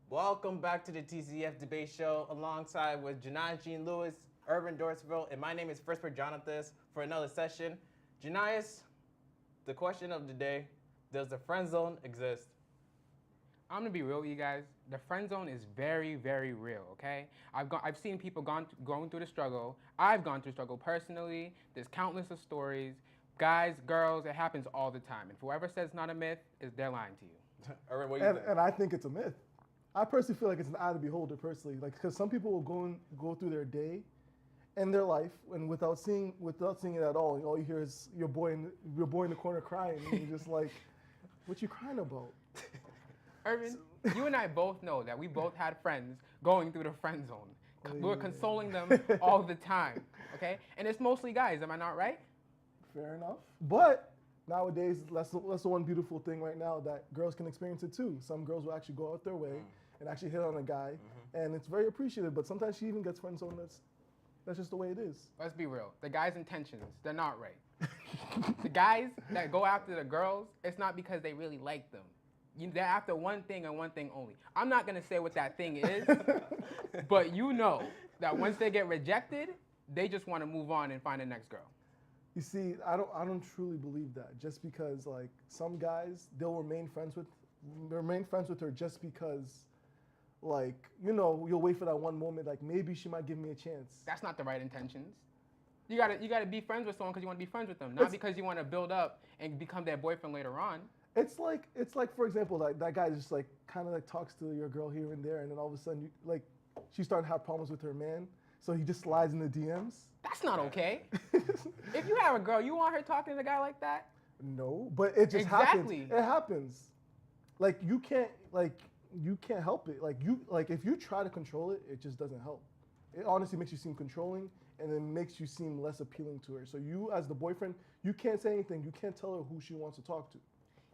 Welcome back to the TCF debate show alongside with Janaies, Jeanlouis, Irvin, Dorsainvil, and my name is Fritzbert Jonathas for another session. Janaies, the question of the day, does the friend zone exist? I'm gonna be real with you guys. The friend zone is very, very real. Okay, I've seen people going through the struggle. I've gone through struggle personally. There's countless of stories. Guys, girls, it happens all the time. And whoever says it's not a myth they're lying to you. Irvin, what do you think? And I think it's a myth. I personally feel like it's an eye of the beholder. Personally, like because some people will go through their day and their life, and without seeing it at all, all you hear is your boy in the corner crying, and you're just like, what you crying about? Irvin, you and I both know that we both had friends going through the friend zone. We were consoling them all the time, okay? And it's mostly guys, am I not right? Fair enough. But nowadays, that's the one beautiful thing right now that girls can experience it too. Some girls will actually go out their way and actually hit on a guy, and it's very appreciated. But sometimes she even gets friend zoned. That's just the way it is. Let's be real. The guys' intentions, they're not right. The guys that go after the girls, it's not because they really like them. They're after one thing and one thing only. I'm not gonna say what that thing is, but you know that once they get rejected, they just want to move on and find the next girl. You see, I don't truly believe that. Just because like some guys, they'll remain friends with her just because, like, you know, you'll wait for that one moment, like maybe she might give me a chance. That's not the right intentions. You gotta be friends with someone because you want to be friends with them, not because you want to build up and become their boyfriend later on. It's like for example, like that guy just like kind of like talks to your girl here and there, and then all of a sudden she's starting to have problems with her man, so he just slides in the DMs. That's not okay. If you have a girl, you want her talking to a guy like that? No, but it just happens. It happens. Like you can't help it. Like if you try to control it, it just doesn't help. It honestly makes you seem controlling, and it makes you seem less appealing to her. So you, as the boyfriend, you can't say anything. You can't tell her who she wants to talk to.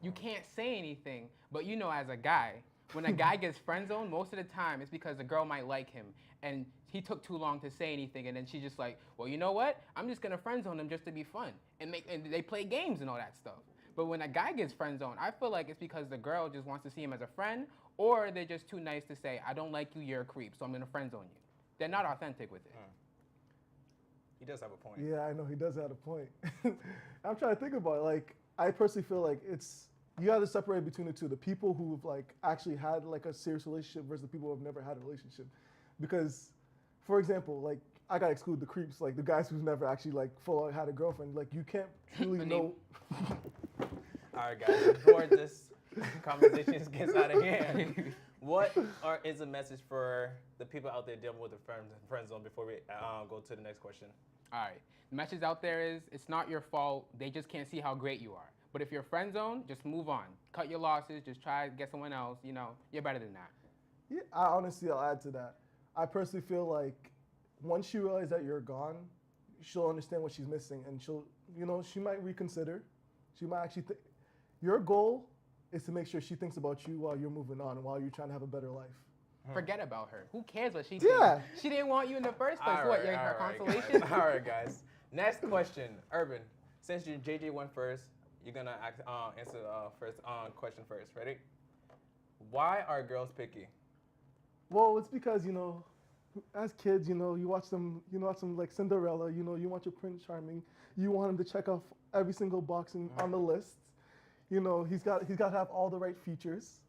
You can't say anything, but you know, as a guy, when a guy gets friend zoned, most of the time it's because the girl might like him, and he took too long to say anything, and then she's just like, well, you know what? I'm just gonna friend zone him just to be fun, and they play games and all that stuff. But when a guy gets friend zoned, I feel like it's because the girl just wants to see him as a friend, or they're just too nice to say, I don't like you, you're a creep, so I'm gonna friend zone you. They're not authentic with it. He does have a point. Yeah, I know he does have a point. I'm trying to think about it. Like, I personally feel like you have to separate between the two. The people who've like actually had like a serious relationship versus the people who have never had a relationship. Because, for example, like I gotta exclude the creeps, like the guys who've never actually like full out had a girlfriend. Like you can't truly know. All right, guys. Before this conversation gets out of hand, what is a message for the people out there dealing with the friend zone before we go to the next question? All right. The message out there is, it's not your fault. They just can't see how great you are. But if you're friend zone, just move on. Cut your losses. Just try to get someone else. You know, you're better than that. Yeah, I'll add to that. I personally feel like once she realizes that you're gone, she'll understand what she's missing, and she might reconsider. She might actually think. Your goal is to make sure she thinks about you while you're moving on and while you're trying to have a better life. Forget about her. Who cares what she Yeah. thinks? She didn't want you in the first place. All What, right, her all right, consolation? guys. All right, guys. Next question. Irvin, since JJ went first, you're going to answer the first question first. Ready? Why are girls picky? Well, it's because, as kids, you watch some like Cinderella, you want your Prince Charming, you want him to check off every single box on the list. He's got to have all the right features.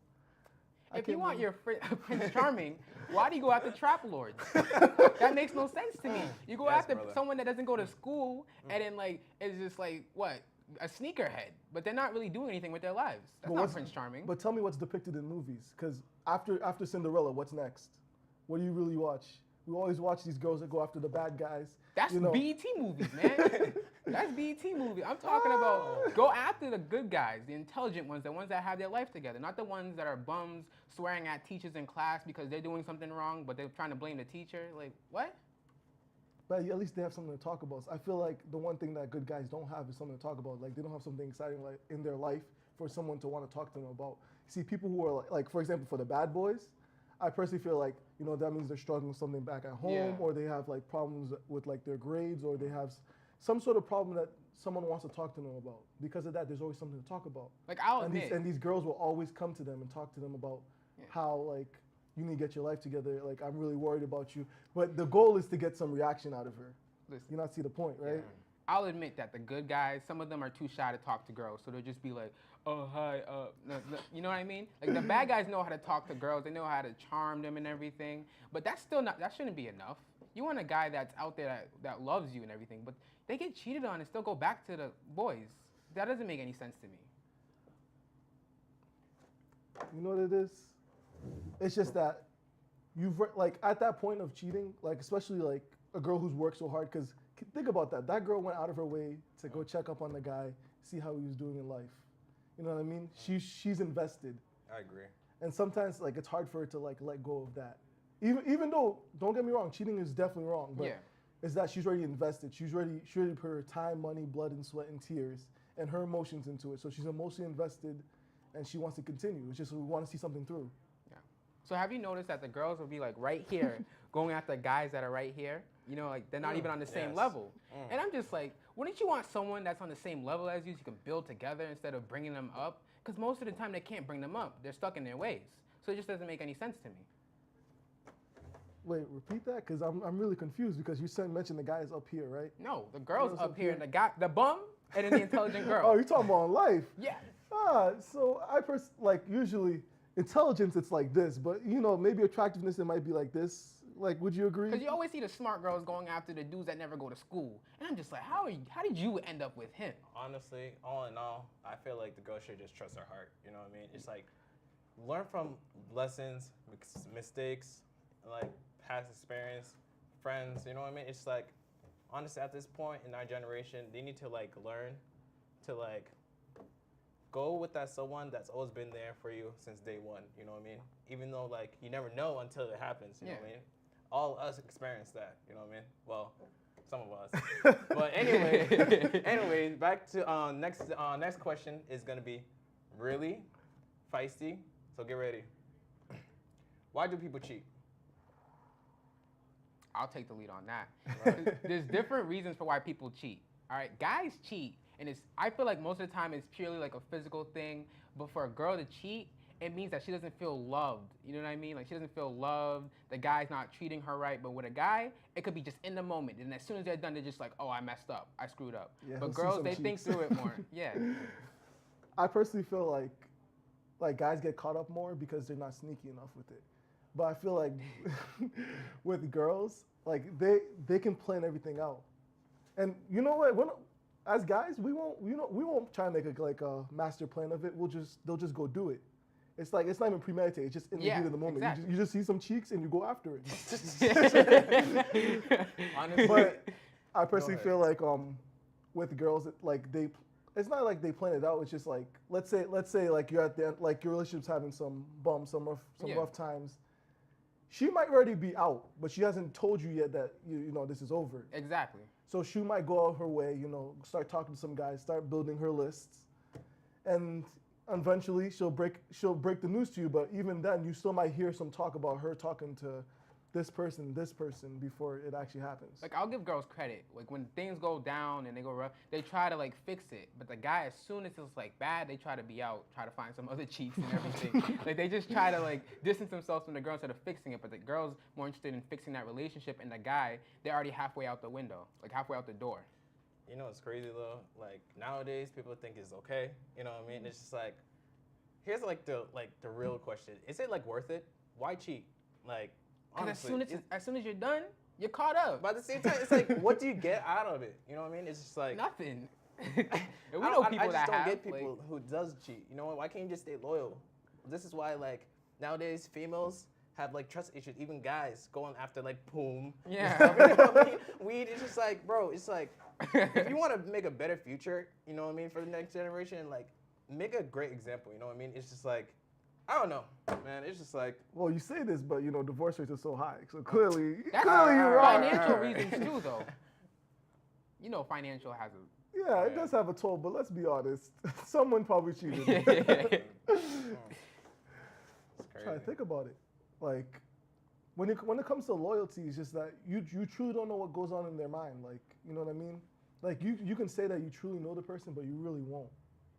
If you want your Prince Charming, why do you go after trap lords? That makes no sense to me. You go after someone that doesn't go to school and then is just like, what, a sneakerhead, but they're not really doing anything with their lives. That's not Prince Charming. But tell me what's depicted in movies, because after Cinderella, what's next? What do you really watch? We always watch these girls that go after the bad guys. That's BET movies, man. That's BET movies. I'm talking about go after the good guys, the intelligent ones, the ones that have their life together, not the ones that are bums swearing at teachers in class because they're doing something wrong, but they're trying to blame the teacher. Like, what? But at least they have something to talk about. So I feel like the one thing that good guys don't have is something to talk about. Like they don't have something exciting like in their life for someone to want to talk to them about. See, people who are like for example, for the bad boys, I personally feel like, that means they're struggling with something back at home, or they have like problems with like their grades, or they have some sort of problem that someone wants to talk to them about. Because of that, there's always something to talk about. Like, I'll And admit. these girls will always come to them and talk to them about how, like, you need to get your life together. Like, I'm really worried about you. But the goal is to get some reaction out of her. Listen, You not see the point, right? I'll admit that the good guys, some of them are too shy to talk to girls, so they'll just be like, oh, hi, no, you know what I mean? Like, the bad guys know how to talk to girls, they know how to charm them and everything, but that's still not, that shouldn't be enough. You want a guy that's out there that loves you and everything, but they get cheated on and still go back to the boys. That doesn't make any sense to me. You know what it is? It's just that like, at that point of cheating, like, especially, like, a girl who's worked so hard, because think about that. That girl went out of her way to go check up on the guy, see how he was doing in life. You know what I mean? She's invested. I agree. And sometimes, like, it's hard for her to, like, let go of that. Even though, don't get me wrong, cheating is definitely wrong. But it's that she's already invested. She already put her time, money, blood, and sweat, and tears, and her emotions into it. So she's emotionally invested, and she wants to continue. It's just we want to see something through. Yeah. So have you noticed that the girls will be, like, right here, going after guys that are right here? You know, like, they're not even on the same level. And I'm just like, wouldn't you want someone that's on the same level as you so you can build together instead of bringing them up? Because most of the time they can't bring them up. They're stuck in their ways. So it just doesn't make any sense to me. Wait, repeat that? Because I'm really confused because you mentioned the guy is up here, right? No, the girl's up here and the bum and then the intelligent girl. Oh, you're talking about in life? Yeah. So like, usually intelligence, it's like this, but, you know, maybe attractiveness, it might be like this. Like, would you agree? Because you always see the smart girls going after the dudes that never go to school. And I'm just like, how did you end up with him? Honestly, all in all, I feel like the girl should just trust her heart. You know what I mean? It's like, learn from lessons, mistakes, like past experience, friends. You know what I mean? It's like, honestly, at this point in our generation, they need to, like, learn to, like, go with that someone that's always been there for you since day one. You know what I mean? Even though, like, you never know until it happens. You know what I mean? All of us experience that. You know what I mean? Well, some of us. But anyway, back to next question is gonna be really feisty. So get ready. Why do people cheat? I'll take the lead on that. There's different reasons for why people cheat. All right, guys cheat, and I feel like most of the time it's purely like a physical thing. But for a girl to cheat, it means that she doesn't feel loved. You know what I mean? Like, she doesn't feel loved. The guy's not treating her right. But with a guy, it could be just in the moment. And as soon as they're done, they're just like, oh, I messed up. I screwed up. Yeah, but girls, they think through it more. Yeah. I personally feel like guys get caught up more because they're not sneaky enough with it. But I feel like with girls, like, they can plan everything out. And you know what? As guys, we won't try and make a master plan of it. They'll just go do it. It's like, it's not even premeditated. It's just in the heat of the moment. Exactly. You just see some cheeks and you go after it. Honestly, But I personally feel like with girls, it's not like they plan it out. It's just like, let's say like you're at the end, like your relationship's having some bumps, some rough times. She might already be out, but she hasn't told you yet that you know this is over. Exactly. So she might go out her way, you know, start talking to some guys, start building her lists, and eventually she'll break the news to you. But even then, you still might hear some talk about her talking to this person before it actually happens. Like, I'll give girls credit. Like, when things go down and they go rough, they try to, like, fix it. But the guy, as soon as it's, like, bad, they try to be out, try to find some other cheeks and everything. Like, they just try to, like, distance themselves from the girl instead of fixing it. But the girl's more interested in fixing that relationship, and the guy, they're already halfway out the window, like, halfway out the door. You know, it's crazy, though. Like, nowadays, people think it's okay. You know what I mean? It's just like, here's, like, the real question. Is it, like, worth it? Why cheat? Like, honestly, as soon as you're done, you're caught up. But at the same time, it's like, what do you get out of it? You know what I mean? It's just like nothing. And we know people I just that don't have, get people who does cheat. You know what? Why can't you just stay loyal? This is why, like, nowadays females have, like, trust issues. Even guys going after, like, poom. Yeah. You know what I mean? Weed. It's just like, bro. It's like, if you want to make a better future, you know what I mean, for the next generation, like, make a great example. You know what I mean? It's just like, I don't know, man. It's just like. Well, you say this, but, you know, divorce rates are so high. So clearly That's you're wrong. financial reasons too, though. You know, financial has a. Yeah, it does have a toll, but let's be honest. Someone probably cheated. It's crazy. Try to think about it. Like, when it comes to loyalty, it's just that you truly don't know what goes on in their mind. Like, you know what I mean? Like you can say that you truly know the person, but you really won't.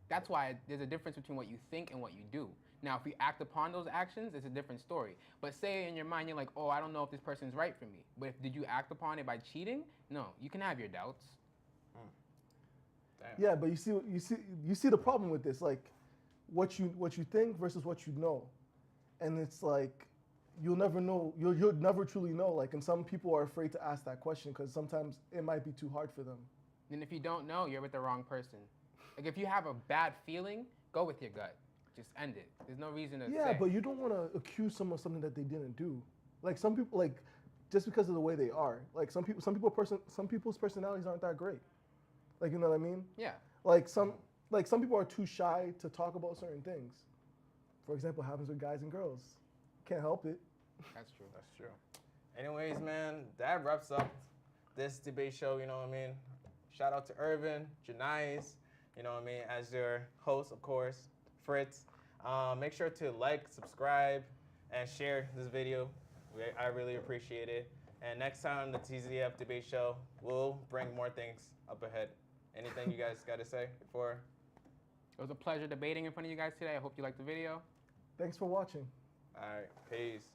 That's why there's a difference between what you think and what you do. Now, if you act upon those actions, it's a different story. But say in your mind, you're like, oh, I don't know if this person's right for me. But did you act upon it by cheating? No, you can have your doubts. Damn. Yeah, but you see the problem with this, like what you think versus what you know, and it's like you'll never know. You'll never truly know. Like, and some people are afraid to ask that question because sometimes it might be too hard for them. And if you don't know, you're with the wrong person. Like if you have a bad feeling, go with your gut. Just end it. There's no reason to Yeah, say. but you don't want to accuse someone of something that they didn't do. Like some people, like just because of the way they are. Like some people's personalities aren't that great. Like, you know what I mean? Yeah. Like some people are too shy to talk about certain things. For example, happens with guys and girls. Can't help it. That's true. That's true. Anyways, man, that wraps up this debate show, you know what I mean? Shout out to Irvin, Janaies, you know what I mean, as your host, of course, Fritz. Make sure to like, subscribe, and share this video. I really appreciate it. And next time, the TZF debate show, we'll bring more things up ahead. Anything you guys got to say before? It was a pleasure debating in front of you guys today. I hope you liked the video. Thanks for watching. All right, peace.